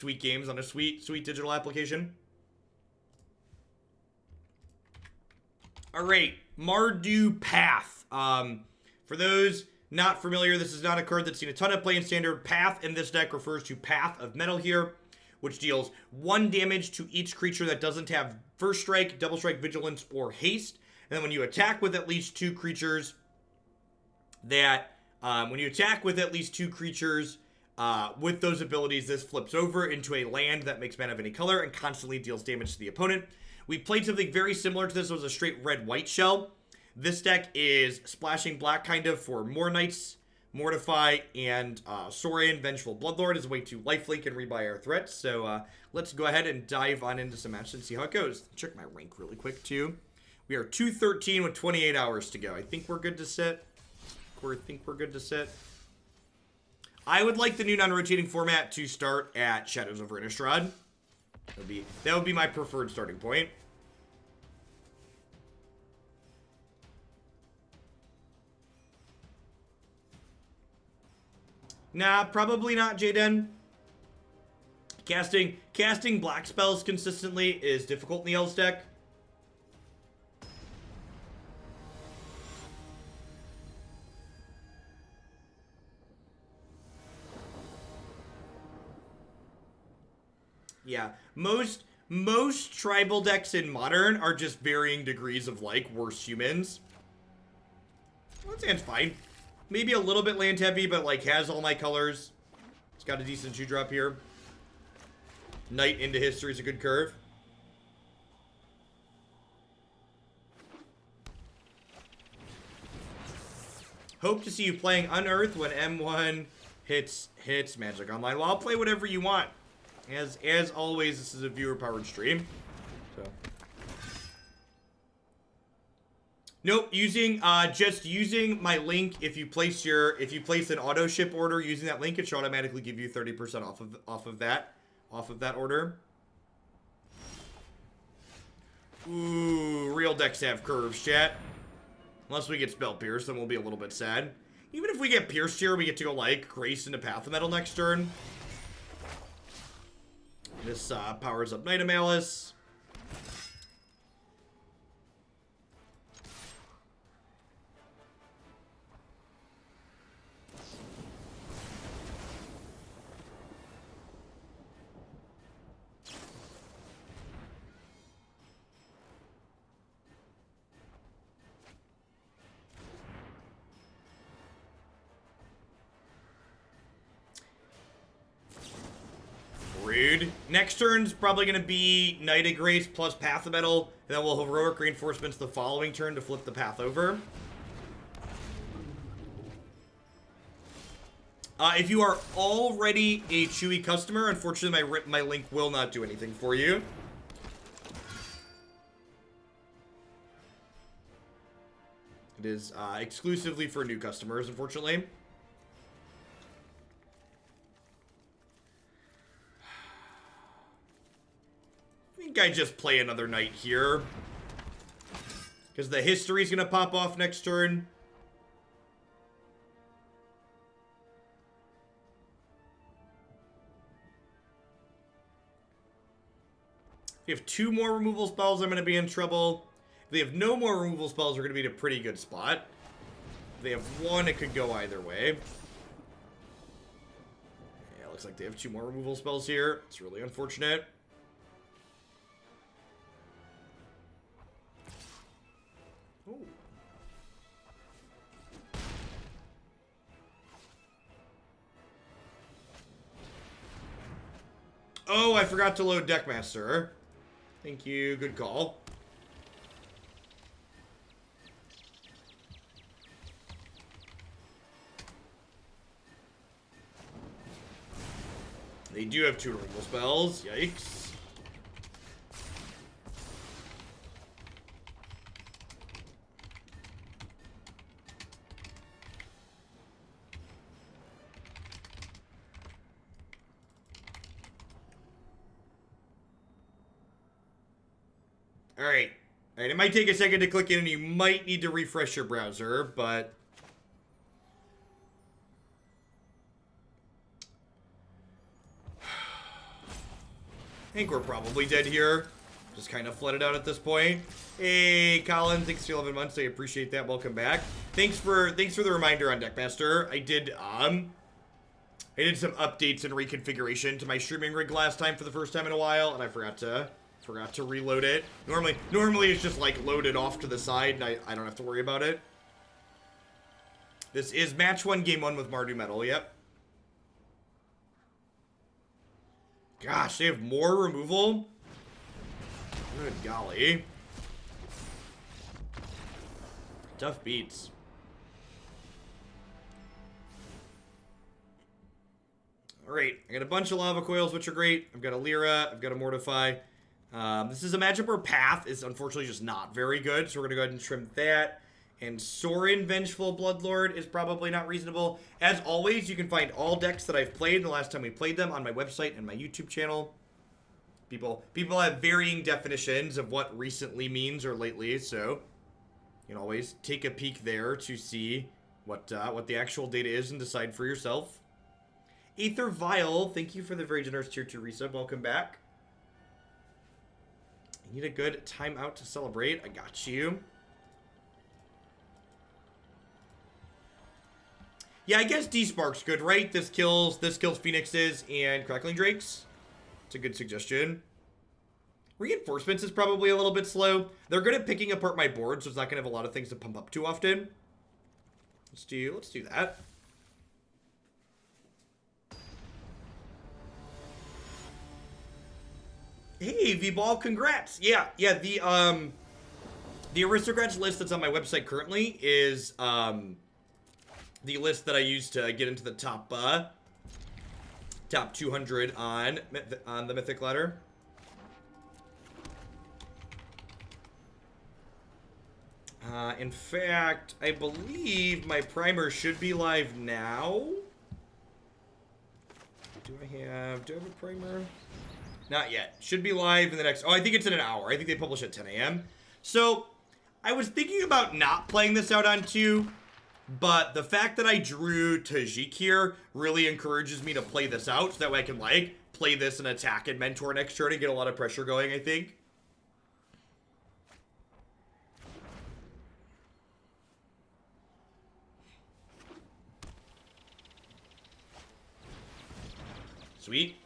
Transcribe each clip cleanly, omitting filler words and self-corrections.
sweet games on a sweet digital application. All right, Mardu Path. For those not familiar, this is not a card that's seen a ton of play in Standard. Path in this deck refers to Path of Mettle here, which deals 1 damage to each creature that doesn't have First Strike, Double Strike, Vigilance, or Haste. And then when you attack with at least 2 creatures with those abilities, this flips over into a land that makes mana of any color and constantly deals damage to the opponent. We played something very similar to this. It was a straight red-white shell. This deck is splashing black kind of for more Knights, Mortify, and Sorin. Vengeful Bloodlord is a way to lifelink and rebuy our threats. So let's go ahead and dive on into some matches and see how it goes. Check my rank really quick too. We are 213 with 28 hours to go. I think we're good to sit. I would like the new non-rotating format to start at Shadows over Innistrad. That would be my preferred starting point. Nah, probably not, Jaden. Casting black spells consistently is difficult in the Elves deck. Yeah, most tribal decks in Modern are just varying degrees of, like, worse humans. Well, that sounds fine. Maybe a little bit land heavy, but, like, has all my colors. It's got a decent 2-drop here. Knight into History is a good curve. Hope to see you playing Unearth when M1 hits Magic Online. Well, I'll play whatever you want. As always, this is a viewer-powered stream. So, nope. Just using my link. If you place an auto ship order using that link, it should automatically give you 30% off of that order. Ooh, real decks have curves, chat. Unless we get Spell Pierce, then we'll be a little bit sad. Even if we get Pierced here, we get to go like Grace into Path of Mettle next turn. This powers up Knight of Malice. Rude. Next turn's probably going to be Knight of Grace plus Path of Mettle, and then we'll Heroic Reinforcements the following turn to flip the path over. If you are already a Chewy customer, unfortunately my link will not do anything for you. It is exclusively for new customers, unfortunately. I think I just play another Knight here. Because the History's going to pop off next turn. If we have 2 more removal spells, I'm going to be in trouble. If they have no more removal spells, we're going to be in a pretty good spot. If they have 1, it could go either way. Yeah, looks like they have 2 more removal spells here. It's really unfortunate. Ooh. Oh, I forgot to load Deckmaster. Thank you. Good call. They do have 2 removal spells. Yikes. Alright, it might take a second to click in and you might need to refresh your browser, but... think we're probably dead here. Just kind of flooded out at this point. Hey, Colin, thanks for 11 months. I appreciate that. Welcome back. Thanks for the reminder on Deckmaster. I did some updates and reconfiguration to my streaming rig last time for the first time in a while, and I forgot to reload it. Normally it's just like loaded off to the side, and I don't have to worry about it. This is match 1, game 1 with Mardu Metal. Yep. Gosh, they have more removal? Good golly. Tough beats. Alright, I got a bunch of Lava Coils, which are great. I've got a Lyra, I've got a Mortify. This is a matchup where Path is unfortunately just not very good, so we're going to go ahead and trim that. And Sorin, Vengeful Bloodlord is probably not reasonable. As always, you can find all decks that I've played the last time we played them on my website and my YouTube channel. People have varying definitions of what recently means or lately, so you can always take a peek there to see what the actual data is and decide for yourself. Aether Vial, thank you for the very generous tier 2 resub. Welcome back. I need a good timeout to celebrate. I got you. Yeah, I guess Despark's good, right? This kills Phoenixes and Crackling Drakes. It's a good suggestion. Reinforcements is probably a little bit slow. They're good at picking apart my board, so it's not going to have a lot of things to pump up too often. Let's do that. Hey, V-Ball, congrats. Yeah, the Aristocrats list that's on my website currently is the list that I used to get into the top 200 on the Mythic ladder. In fact, I believe my primer should be live now. Do I have a primer? Not yet. Should be live in the next... Oh, I think it's in an hour. I think they publish at 10 a.m. So, I was thinking about not playing this out on 2, but the fact that I drew Tajic here really encourages me to play this out, so that way I can, like, play this and attack and mentor next turn and get a lot of pressure going, I think. Sweet.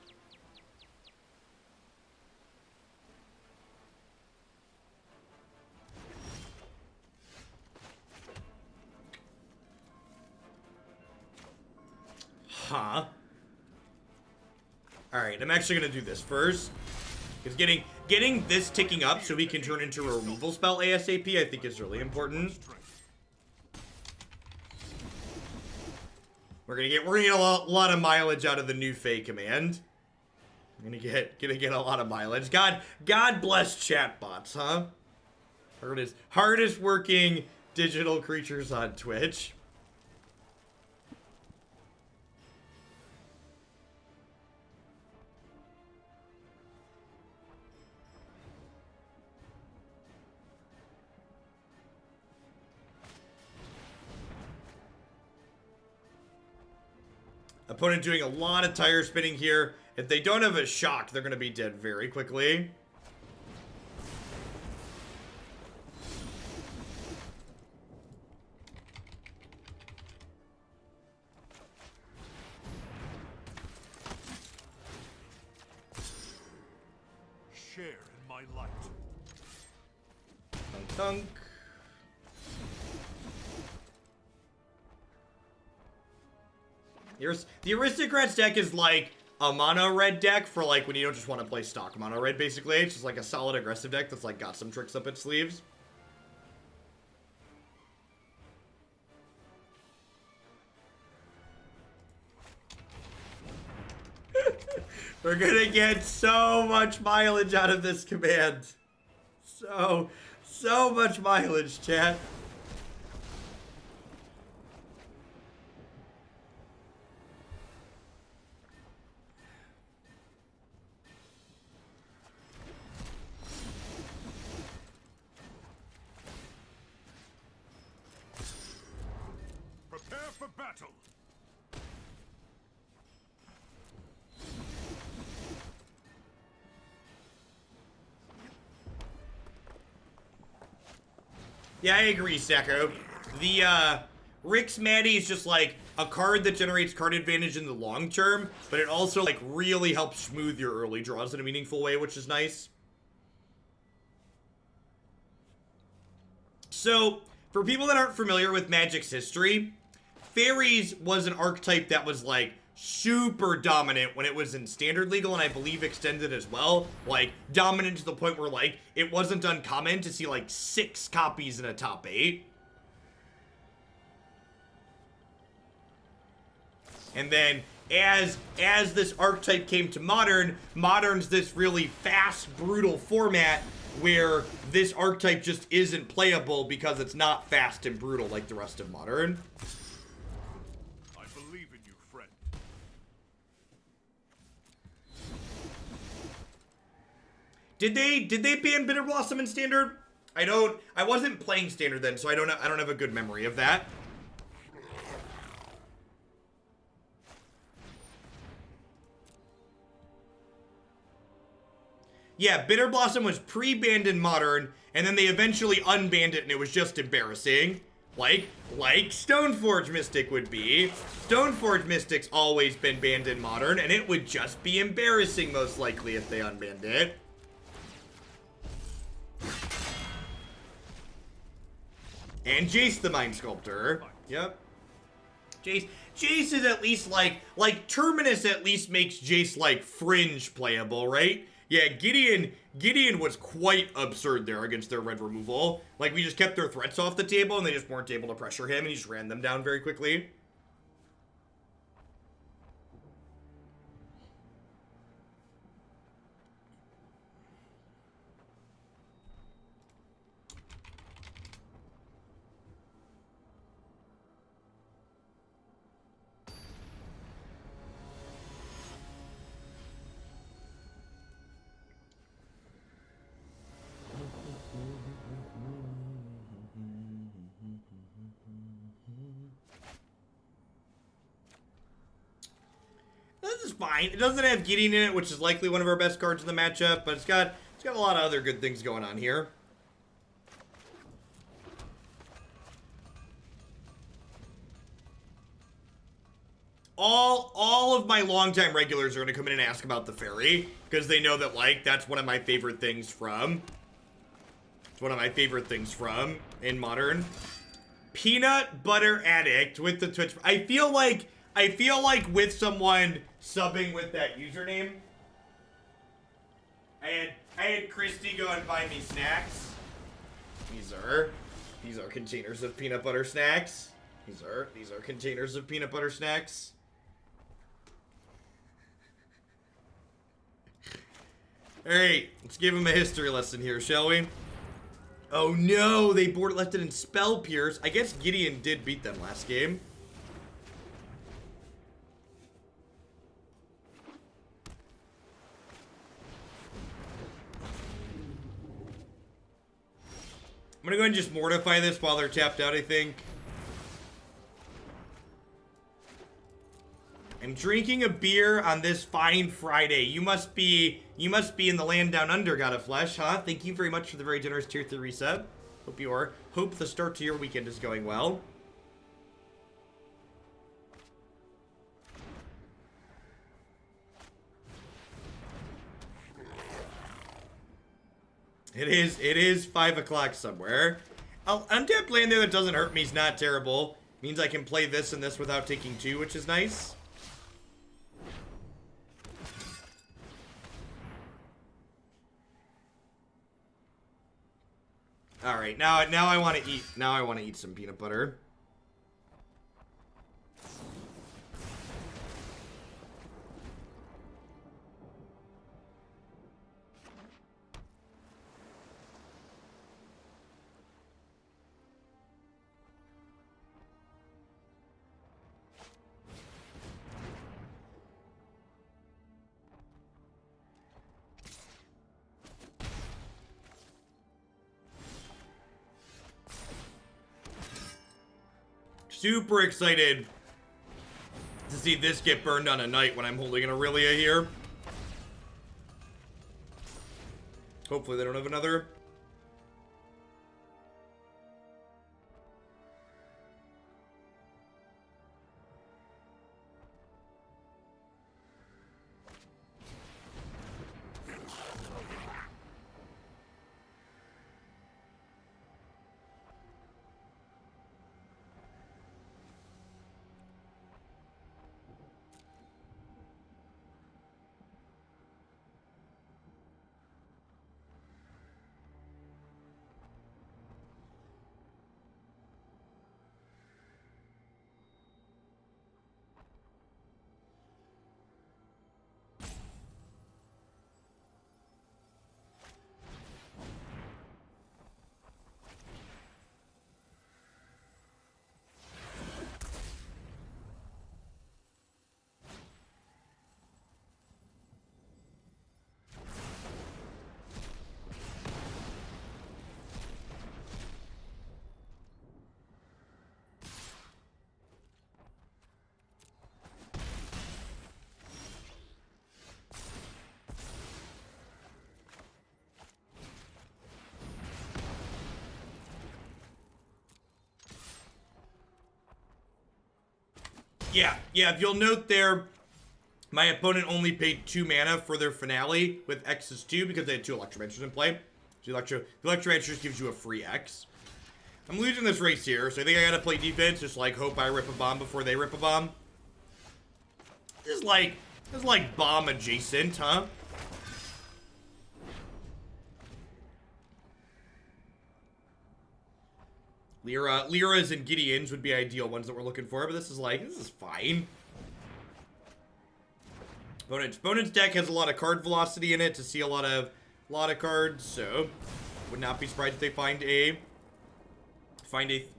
Huh. Alright, I'm actually gonna do this first. Because getting this ticking up so we can turn into a removal spell ASAP, I think is really important. We're gonna get a lot of mileage out of the new Fae command. I'm gonna get a lot of mileage. God bless chatbots, huh? Hardest working digital creatures on Twitch. Opponent doing a lot of tire spinning here. If they don't have a shock, they're going to be dead very quickly. Share in my light. Dunk, dunk. The Aristocrats deck is like a mono red deck for like when you don't just want to play stock mono red, basically. It's just like a solid aggressive deck that's like got some tricks up its sleeves. We're gonna get so much mileage out of this command. So much mileage, chat. Prepare for battle. Yeah, I agree, Sacco. The, Rick's Maddie is just, like, a card that generates card advantage in the long term, but it also, like, really helps smooth your early draws in a meaningful way, which is nice. So, for people that aren't familiar with Magic's history, Fairies was an archetype that was, like, super dominant when it was in Standard Legal, and I believe extended as well. Like, dominant to the point where, like, it wasn't uncommon to see, like, 6 copies in a top 8. And then, as this archetype came to Modern, Modern's this really fast, brutal format where this archetype just isn't playable because it's not fast and brutal like the rest of Modern. I believe in you, friend. Did they ban Bitter Blossom in Standard? I wasn't playing Standard then, so I don't have a good memory of that. Yeah, Bitter Blossom was pre-banned in Modern, and then they eventually unbanned it, and it was just embarrassing. Like Stoneforge Mystic would be. Stoneforge Mystic's always been banned in Modern, and it would just be embarrassing, most likely, if they unbanned it. And Jace the Mind Sculptor. Yep. Jace is at least, like, Terminus at least makes Jace, like, fringe playable, right? Yeah, Gideon was quite absurd there against their red removal. Like, we just kept their threats off the table, and they just weren't able to pressure him, and he just ran them down very quickly. This is fine. It doesn't have Gideon in it, which is likely one of our best cards in the matchup, but it's got a lot of other good things going on here. All of my longtime regulars are going to come in and ask about the fairy, because they know that, like, that's one of my favorite things from. It's one of my favorite things from in Modern. Peanut Butter Addict with the Twitch. I feel like with someone subbing with that username, I had Christy go and buy me snacks. These are containers of peanut butter snacks. These are containers of peanut butter snacks. Alright, let's give him a history lesson here, shall we? Oh no, they left it in Spell Pierce. I guess Gideon did beat them last game. I'm gonna go ahead and just Mortify this while they're tapped out, I think. I'm drinking a beer on this fine Friday. You must be in the land down under, God of Flesh, huh? Thank you very much for the very generous tier 3 resub. Hope the start to your weekend is going well. It is 5 o'clock somewhere. Untapped land there that doesn't hurt me is not terrible. Means I can play this and this without taking 2, which is nice. All right, now I want to eat. Now I want to eat some peanut butter. Super excited to see this get burned on a Knight when I'm holding an Aurelia here. Hopefully they don't have another. Yeah, if you'll note there, my opponent only paid 2 mana for their finale with X's 2 because they had 2 Electromancers in play. So the Electromancers gives you a free X. I'm losing this race here, so I think I gotta play defense, just like hope I rip a bomb before they rip a bomb. This is like bomb adjacent, huh? Lyra's and Gideon's would be ideal ones that we're looking for, but this is fine. Opponent's deck has a lot of card velocity in it to see a lot of cards, so would not be surprised if they find a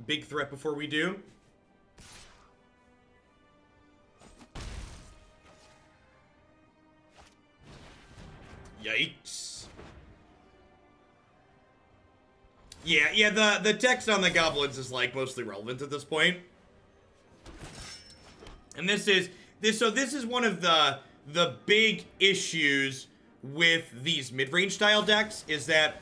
big threat before we do. Yikes. Yeah, the text on the goblins is like mostly relevant at this point. And this is one of the big issues with these mid-range style decks, is that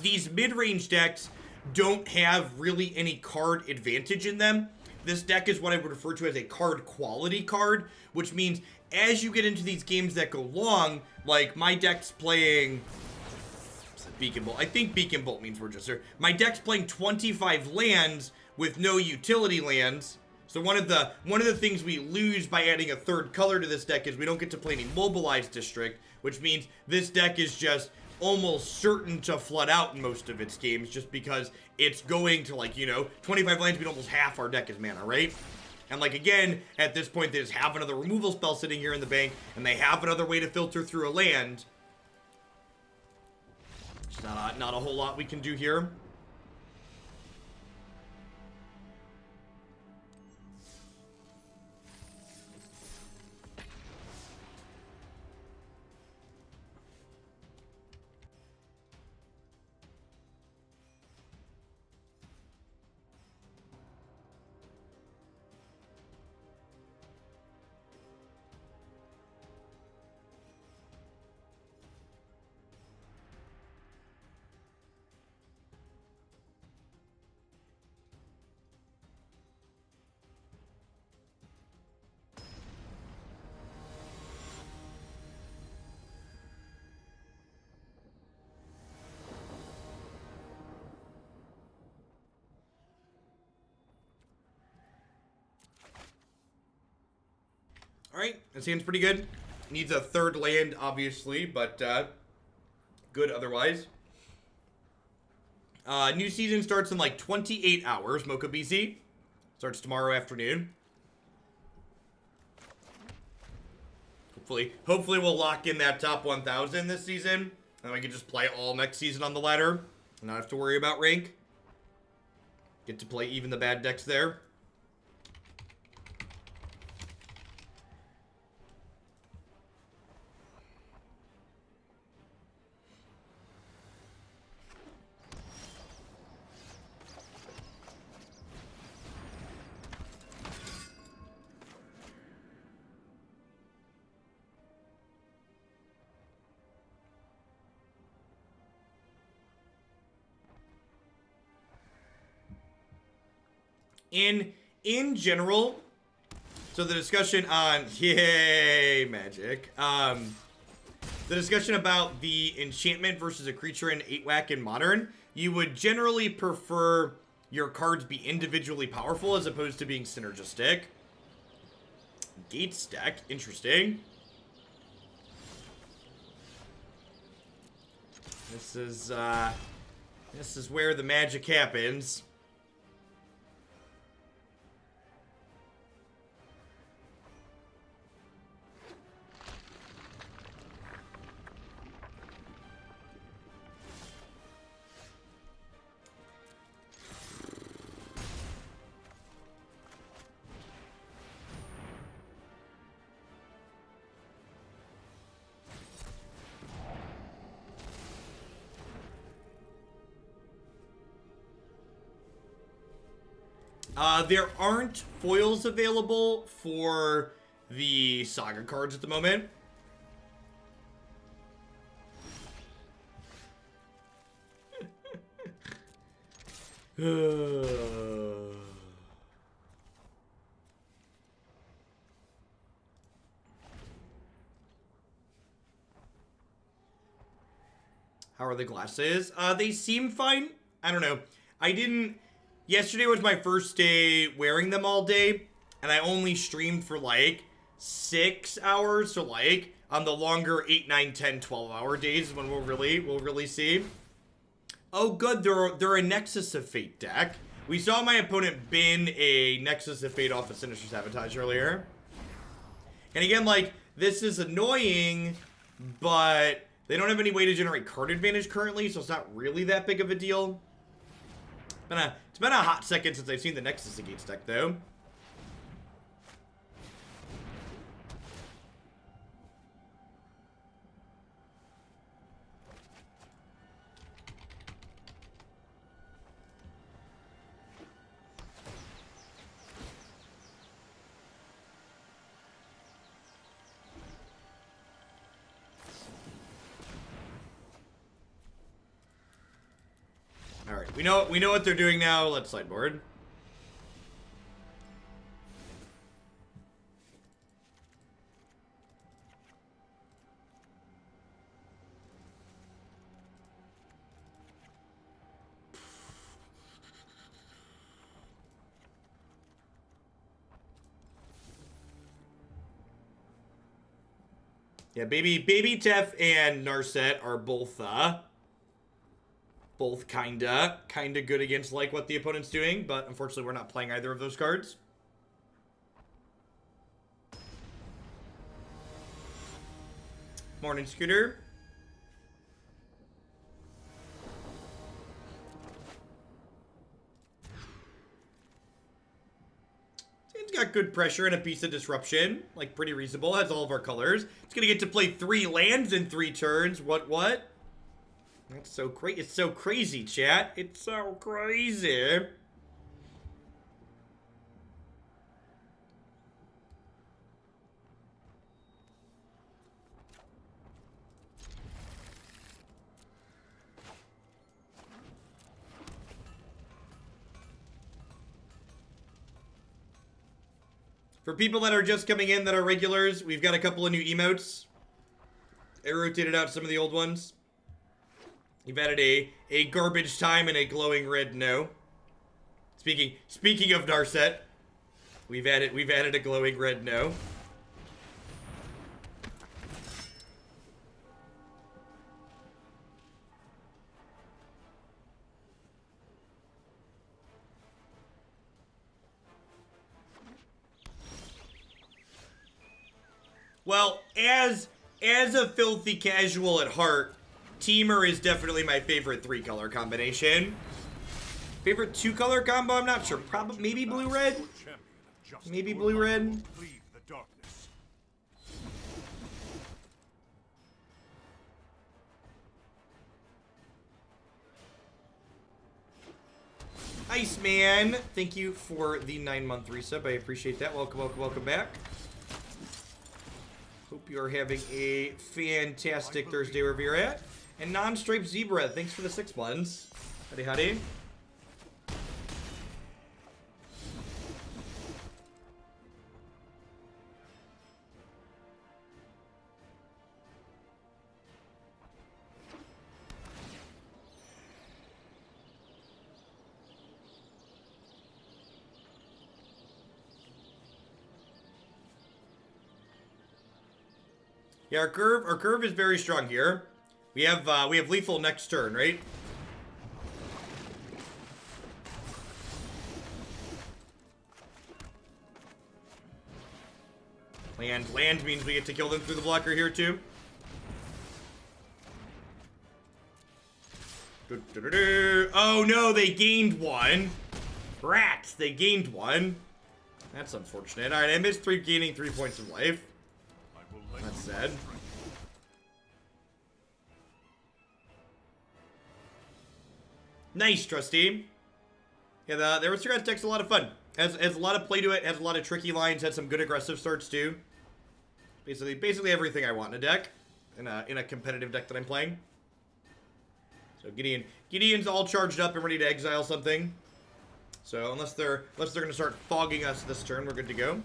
these mid-range decks don't have really any card advantage in them. This deck is what I would refer to as a card quality card, which means as you get into these games that go long, like my deck's playing Beacon Bolt. I think Beacon Bolt means Register. My deck's playing 25 lands with no utility lands. So one of the things we lose by adding a third color to this deck is we don't get to play any Mobilized District, which means this deck is just almost certain to flood out in most of its games just because it's going to, like, 25 lands, beat almost half our deck is mana, right? And, like, again, at this point, they just have another removal spell sitting here in the bank, and they have another way to filter through a land. There's not a whole lot we can do here. Alright, that seems pretty good. Needs a third land, obviously, but good otherwise. New season starts in like 28 hours, Mocha BC. Starts tomorrow afternoon. Hopefully we'll lock in that top 1,000 this season. And we can just play all next season on the ladder. And not have to worry about rank. Get to play even the bad decks there. In general, so the discussion on, yay, magic. The discussion about the enchantment versus a creature in 8-whack in Modern, you would generally prefer your cards be individually powerful as opposed to being synergistic. Gates deck, interesting. This is where the magic happens. There aren't foils available for the Saga cards at the moment. How are the glasses? They seem fine. I don't know. Yesterday was my first day wearing them all day, and I only streamed for like 6 hours, so like on the longer 8, 9, 10, 12-hour days when we'll really see. Oh good, they're a Nexus of Fate deck. We saw my opponent bin a Nexus of Fate off of Sinister Sabotage earlier. And again, like, this is annoying, but they don't have any way to generate card advantage currently, so it's not really that big of a deal. It's been a hot second since I've seen the Nexus Against deck, though. Alright, we know what they're doing now. Let's sideboard. Yeah, baby Tef and Narset are both kinda good against like what the opponent's doing, but unfortunately we're not playing either of those cards. Morning, Scooter. It's got good pressure and a piece of disruption, like pretty reasonable, has all of our colors. It's gonna get to play 3 lands in 3 turns. What? That's so crazy. It's so crazy, chat. It's so crazy. For people that are just coming in that are regulars, we've got a couple of new emotes. I rotated out some of the old ones. You've added a garbage time and a glowing red no. Speaking of Narset, we've added a glowing red no. Well, as a filthy casual at heart, Teamer is definitely my favorite 3-color combination. Favorite 2-color combo? I'm not sure. Probably maybe blue-red. Maybe blue-red. Iceman, thank you for the 9-month resub. I appreciate that. Welcome back. Hope you're having a fantastic Thursday wherever you're at. And Non-Striped Zebra, thanks for the 6 months. Howdy. Yeah, our curve is very strong here. We have lethal next turn, right? Land means we get to kill them through the blocker here too. Oh no, they gained 1. Rats, they gained 1. That's unfortunate. Alright, I missed gaining 3 points of life. That's sad. Nice, Trusty. Yeah, the Aristocrats deck's a lot of fun. Has a lot of play to it, has a lot of tricky lines, has some good aggressive starts too. Basically everything I want in a deck. In a competitive deck that I'm playing. So Gideon's all charged up and ready to exile something. So unless they're gonna start fogging us this turn, we're good to go.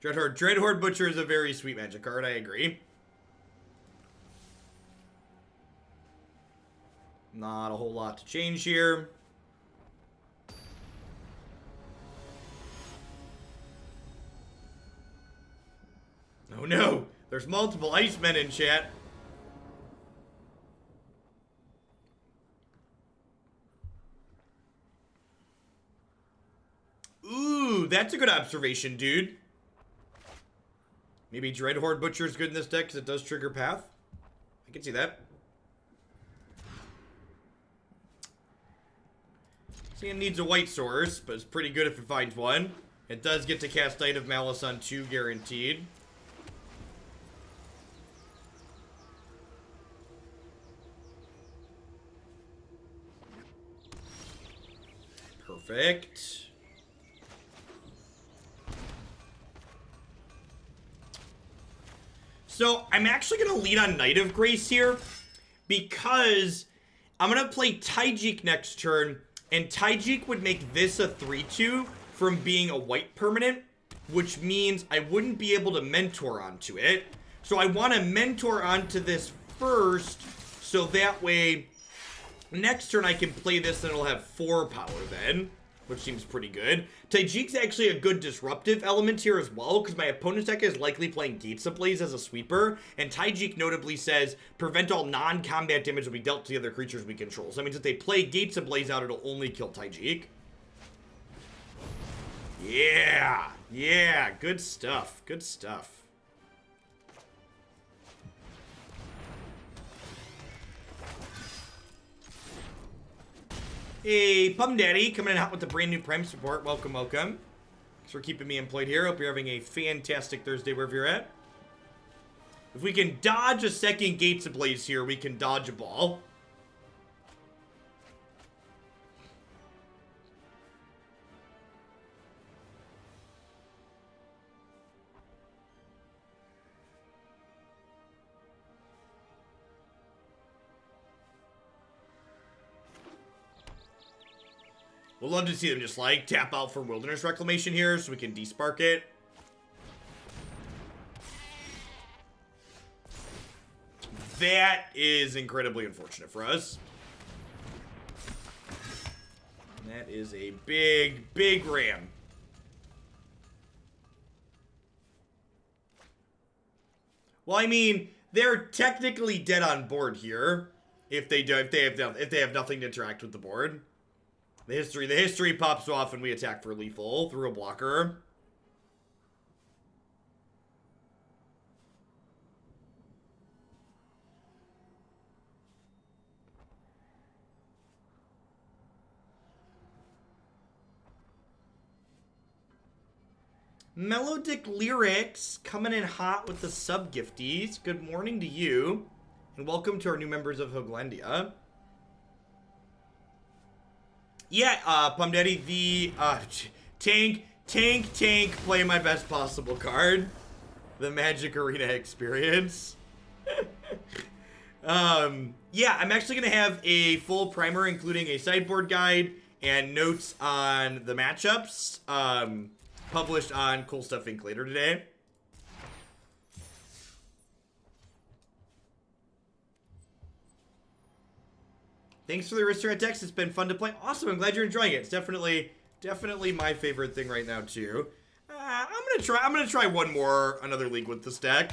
Dreadhorde Butcher is a very sweet Magic card, I agree. Not a whole lot to change here. Oh no! There's multiple Icemen in chat. Ooh, that's a good observation, dude. Maybe Dreadhorde Butcher is good in this deck because it does trigger Path. I can see that. See, it needs a white source, but it's pretty good if it finds one. It does get to cast Knight of Malice on 2 guaranteed. Perfect. So, I'm actually going to lead on Knight of Grace here because I'm going to play Tajic next turn, and Tajic would make this a 3-2 from being a white permanent, which means I wouldn't be able to mentor onto it. So I want to mentor onto this first, so that way next turn I can play this and it'll have 4 power then, which seems pretty good. Tajik's actually a good disruptive element here as well, because my opponent's deck is likely playing Gates Ablaze as a sweeper, and Tajik notably says, prevent all non-combat damage will be dealt to the other creatures we control. So that means if they play Gates Ablaze out, it'll only kill Tajik. Yeah, good stuff, good stuff. Hey, Pum Daddy, coming in hot with the brand new Prime support. Welcome, welcome. Thanks for keeping me employed here. Hope you're having a fantastic Thursday wherever you're at. If we can dodge a second Gates Ablaze here, we can dodge a ball. We'll love to see them just like tap out for Wilderness Reclamation here so we can despark it. That is incredibly unfortunate for us. That is a big, big ram. Well, I mean, they're technically dead on board here if they have nothing to interact with the board. The history pops off and we attack for lethal through a blocker. Melodic Lyrics coming in hot with the sub gifties. Good morning to you. And welcome to our new members of Hoglandia. Yeah, Plum Daddy, the tank, play my best possible card. The Magic Arena experience. Yeah, I'm actually going to have a full primer, including a sideboard guide and notes on the matchups, published on Cool Stuff Inc. later today. Thanks for the Aristocrat decks. It's been fun to play. Awesome. I'm glad you're enjoying it. It's definitely my favorite thing right now too. I'm gonna try another league with this deck.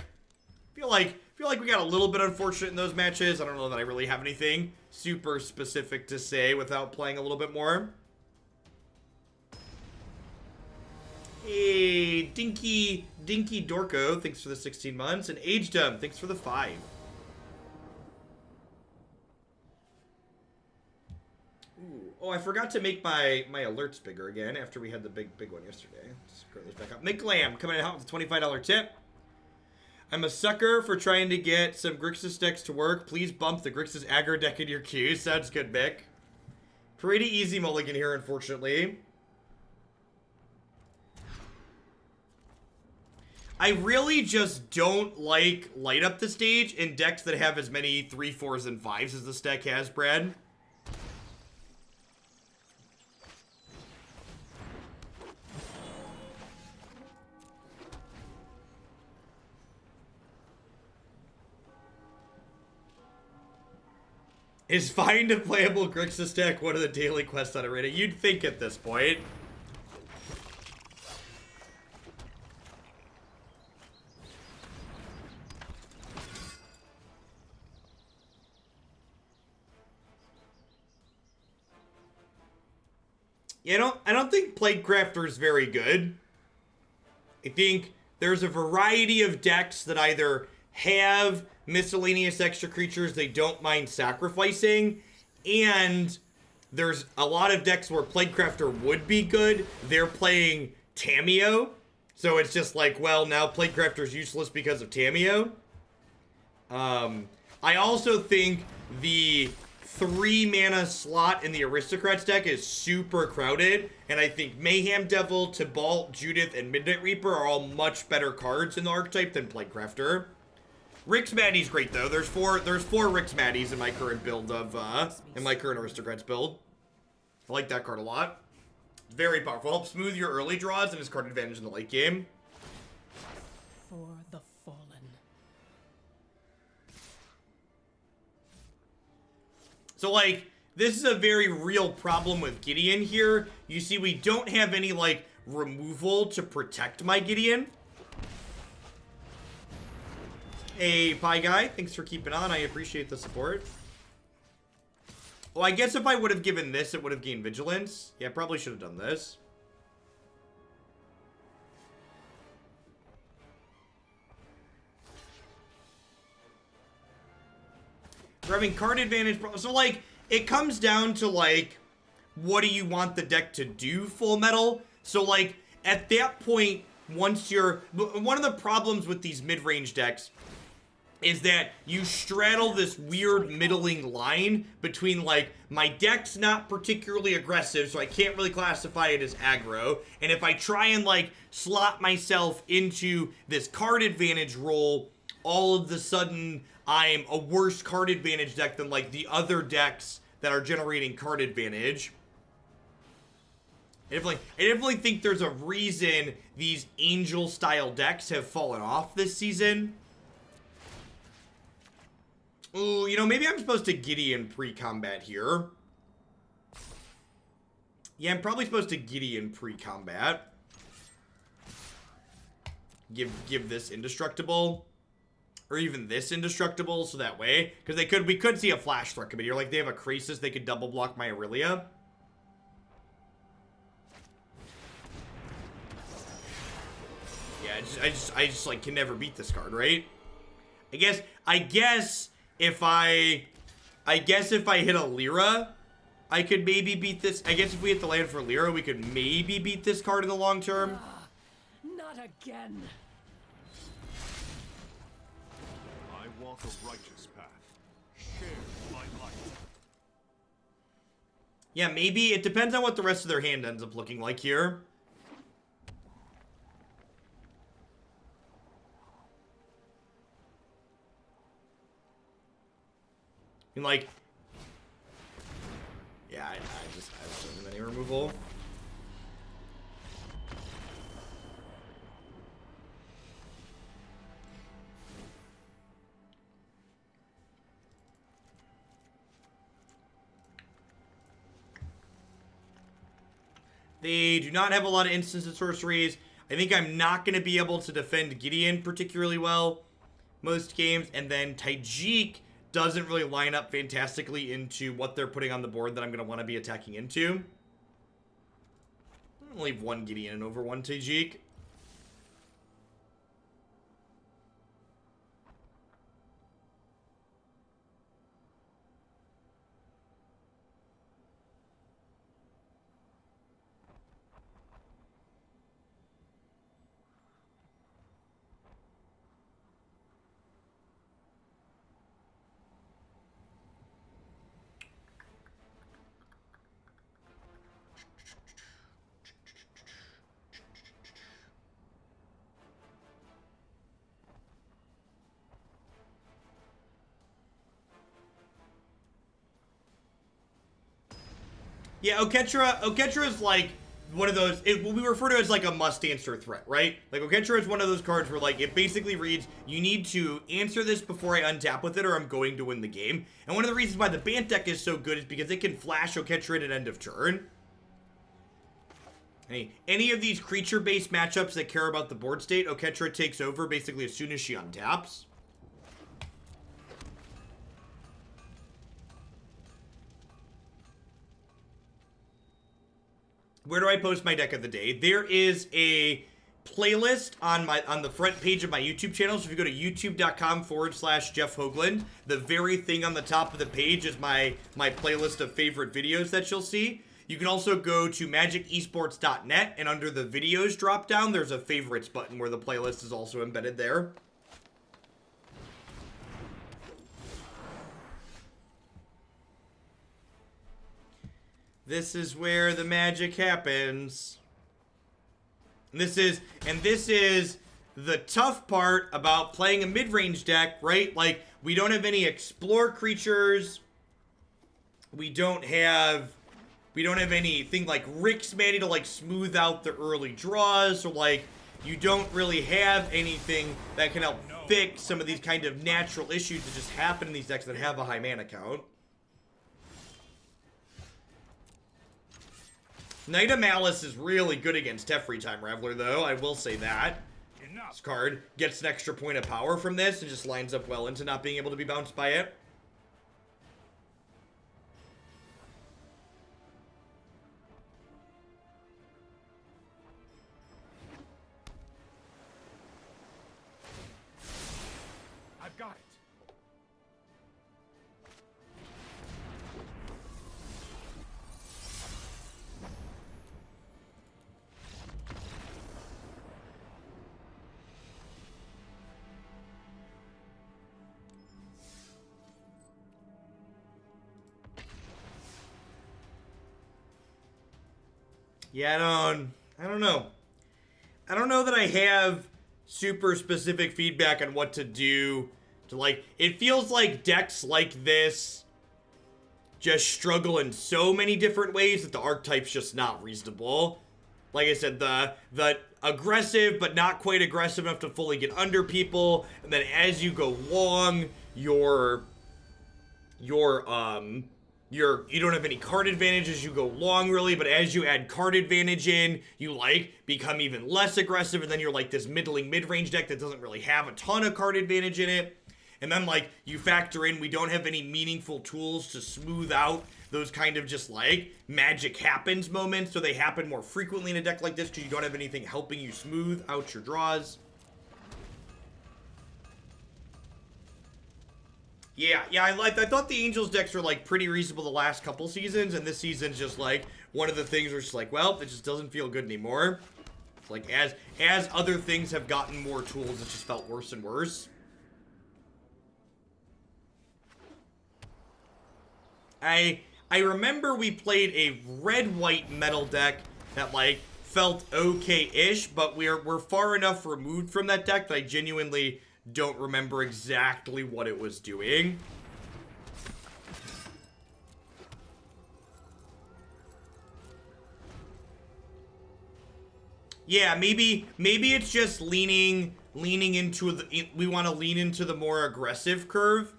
Feel like we got a little bit unfortunate in those matches. I don't know that I really have anything super specific to say without playing a little bit more. Hey, Dinky Dorko, thanks for the 16 months. And Agedom, thanks for the 5. Oh, I forgot to make my alerts bigger again after we had the big one yesterday. Let's scroll this back up. Mick Lamb coming in hot with a $25 tip. I'm a sucker for trying to get some Grixis decks to work. Please bump the Grixis aggro deck in your queue. Sounds good, Mick. Pretty easy mulligan here, unfortunately. I really just don't like light up the stage in decks that have as many 3, 4s, and 5s as this deck has, Brad. Is find a playable Grixis deck one of the daily quests on Arena? You'd think at this point. Yeah, I don't think Plaguecrafter is very good. I think there's a variety of decks that either have miscellaneous extra creatures they don't mind sacrificing, and there's a lot of decks where Plaguecrafter would be good. They're playing Tamiyo, so it's just like, well, now Plaguecrafter's useless because of Tamiyo. I also think the 3-mana slot in the Aristocrats deck is super crowded, and I think Mayhem Devil, Tibalt, Judith, and Midnight Reaper are all much better cards in the archetype than Plaguecrafter. Rix Maddie's great though. There's four Rix Maddies in my current build of in my current Aristocrats build. I like that card a lot. Very powerful. Helps smooth your early draws and his card advantage in the late game. For the fallen. So, like, this is a very real problem with Gideon here. You see, we don't have any, like, removal to protect my Gideon. Hey, Pie Guy, thanks for keeping on. I appreciate the support. Well, I guess if I would have given this, it would have gained Vigilance. Yeah, probably should have done this. We're having card advantage. So, like, it comes down to, like, what do you want the deck to do, Full Metal? So, like, at that point, once you're... One of the problems with these mid-range decks is that you straddle this weird middling line between, like, my deck's not particularly aggressive, so I can't really classify it as aggro. And if I try and, like, slot myself into this card advantage role, all of a sudden I'm a worse card advantage deck than, like, the other decks that are generating card advantage. I definitely think there's a reason these Angel-style decks have fallen off this season. Ooh, you know, maybe I'm supposed to Gideon pre-combat here. Yeah, I'm probably supposed to Gideon pre-combat. Give this indestructible. Or even this indestructible, so that way. Because we could see a flash threat committee. Or like they have a Krasis, they could double block my Aurelia. Yeah, I just like can never beat this card, right? I guess if I hit a Lyra, I could maybe beat this. I guess if we hit the land for Lyra, we could maybe beat this card in the long term. Not again. I walk a righteous path. Share my light. Yeah, maybe. It depends on what the rest of their hand ends up looking like here. And like, yeah, I don't have any removal. They do not have a lot of instants and sorceries. I think I'm not going to be able to defend Gideon particularly well most games. And then Tajic doesn't really line up fantastically into what they're putting on the board that I'm going to want to be attacking into. I'm going to leave one Gideon and over one Tajic. Yeah, Oketra is like one of those, what we refer to as like a must answer threat, right? Like Okentra is one of those cards where like it basically reads, you need to answer this before I untap with it or I'm going to win the game. And one of the reasons why the Bant deck is so good is because it can flash Okentra at end of turn. Hey, any of these creature-based matchups that care about the board state, Okentra takes over basically as soon as she untaps. Where do I post my deck of the day? There is a playlist on the front page of my YouTube channel. So if you go to youtube.com/Jeff Hoagland, the very thing on the top of the page is my playlist of favorite videos that you'll see. You can also go to magicesports.net, and under the videos drop down, there's a favorites button where the playlist is also embedded there. This is where the magic happens. And this is the tough part about playing a mid-range deck, right? Like, we don't have any explore creatures. We don't have anything like Rick's Manny to like smooth out the early draws. So like, you don't really have anything that can help fix some of these kind of natural issues that just happen in these decks that have a high mana count. Knight of Malice is really good against Teferi Time Raveler, though. I will say that. This card gets an extra point of power from this and just lines up well into not being able to be bounced by it. I've got it. Yeah, I don't know. I don't know that I have super specific feedback on what to do to like, it feels like decks like this just struggle in so many different ways that the archetype's just not reasonable. Like I said, the aggressive but not quite aggressive enough to fully get under people, and then as you go long, you don't have any card advantage as you go long, really, but as you add card advantage in, you, like, become even less aggressive, and then you're, like, this middling mid-range deck that doesn't really have a ton of card advantage in it. And then, like, you factor in we don't have any meaningful tools to smooth out those kind of just, like, magic happens moments, so they happen more frequently in a deck like this because you don't have anything helping you smooth out your draws. Yeah, I thought the Angels decks were, like, pretty reasonable the last couple seasons, and this season's just, like, one of the things where it's just like, well, it just doesn't feel good anymore. It's like, as other things have gotten more tools, it just felt worse and worse. I remember we played a red-white metal deck that, like, felt okay-ish, but we're far enough removed from that deck that I genuinely don't remember exactly what it was doing. Yeah, maybe it's just leaning into the, we want to lean into the more aggressive curve.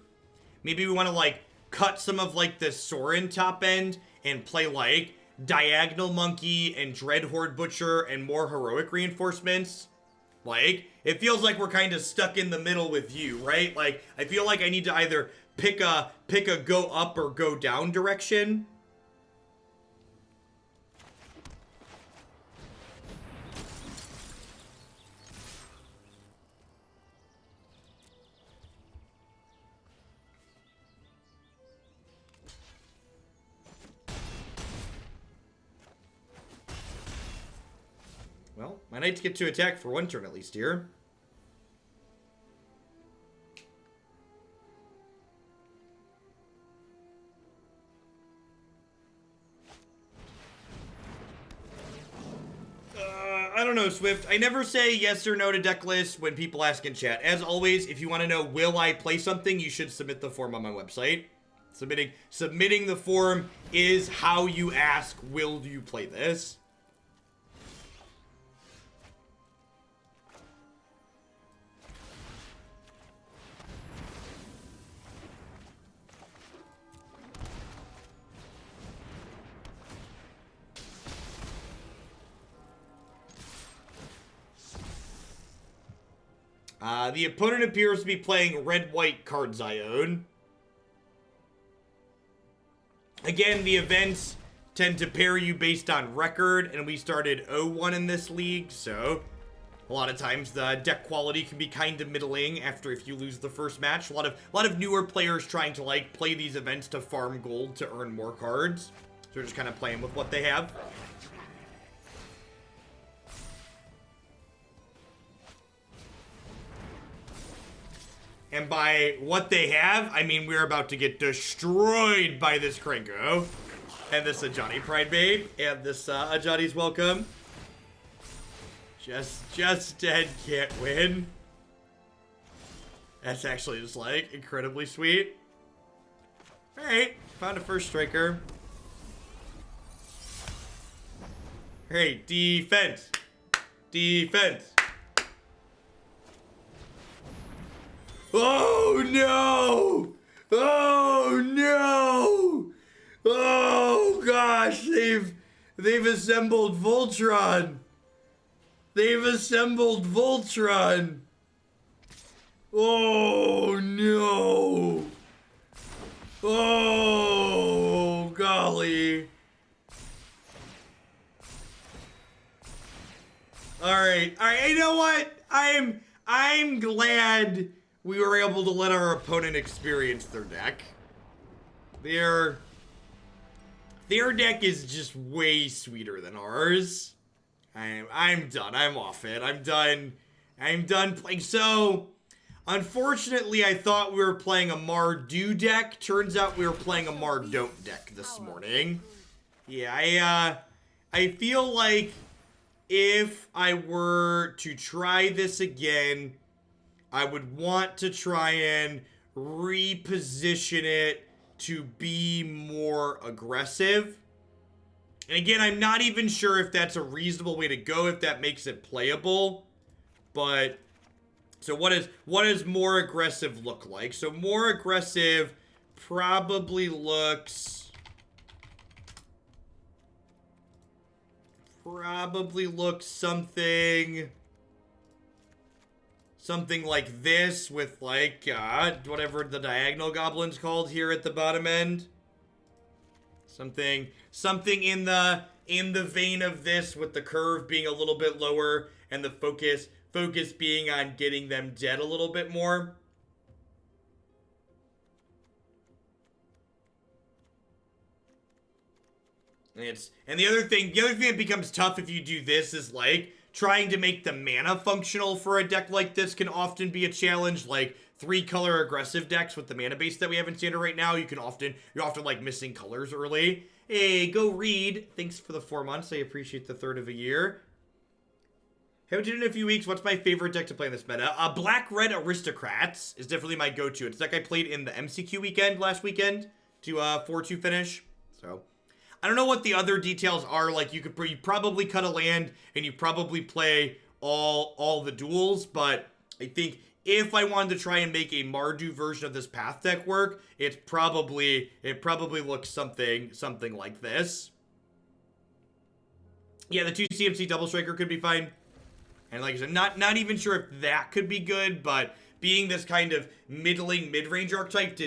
Maybe we want to, like, cut some of, like, the Sorin top end and play, like, Diagonal Monkey and Dreadhorde Butcher and more heroic reinforcements. Like, it feels like we're kind of stuck in the middle with you, right? Like, I feel like I need to either pick a go up or go down direction. Well, my knights get to attack for one turn at least here. I don't know, Swift. I never say yes or no to deck lists when people ask in chat. As always, if you want to know, will I play something, you should submit the form on my website. Submitting the form is how you ask, will you play this? The opponent appears to be playing red-white cards I own. Again, the events tend to pair you based on record, and we started 0-1 in this league, so a lot of times the deck quality can be kind of middling after if you lose the first match. A lot of newer players trying to like play these events to farm gold to earn more cards. So we're just kind of playing with what they have. And by what they have, I mean we're about to get destroyed by this Krenko. And this Ajani Pride Babe. And this Ajani's Welcome. Just dead, can't win. That's actually just like incredibly sweet. Alright, found a first striker. Hey, defense. Defense. Oh no! Oh no! Oh gosh, they've assembled Voltron. They've assembled Voltron. Oh no! Oh golly! All right. You know what? I'm glad we were able to let our opponent experience their deck. Their deck is just way sweeter than ours. I'm done. I'm off it. I'm done playing. So, unfortunately, I thought we were playing a Mardu deck. Turns out we were playing a Mardon't deck this morning. Yeah, I feel like if I were to try this again, I would want to try and reposition it to be more aggressive. And again, I'm not even sure if that's a reasonable way to go, if that makes it playable. But, so what does more aggressive look like? So more aggressive probably looks something like this with like, whatever the diagonal goblin's called here at the bottom end. Something in the vein of this, with the curve being a little bit lower and the focus being on getting them dead a little bit more. And the other thing that becomes tough if you do this is like trying to make the mana functional for a deck like this can often be a challenge. Like 3-color aggressive decks with the mana base that we have in standard right now, you're often like missing colors early. Hey, go read. Thanks for the 4 months. I appreciate the third of a year. Haven't done it in a few weeks. What's my favorite deck to play in this meta? Black-Red Aristocrats is definitely my go-to. It's a deck I played in the MCQ weekend last weekend to 4-2 finish. So I don't know what the other details are. Like you probably cut a land and you probably play all the duels, but I think if I wanted to try and make a Mardu version of this Path deck work, it probably looks something like this. Yeah, the 2 CMC double striker could be fine. And like I said, not even sure if that could be good, but being this kind of middling mid-range archetype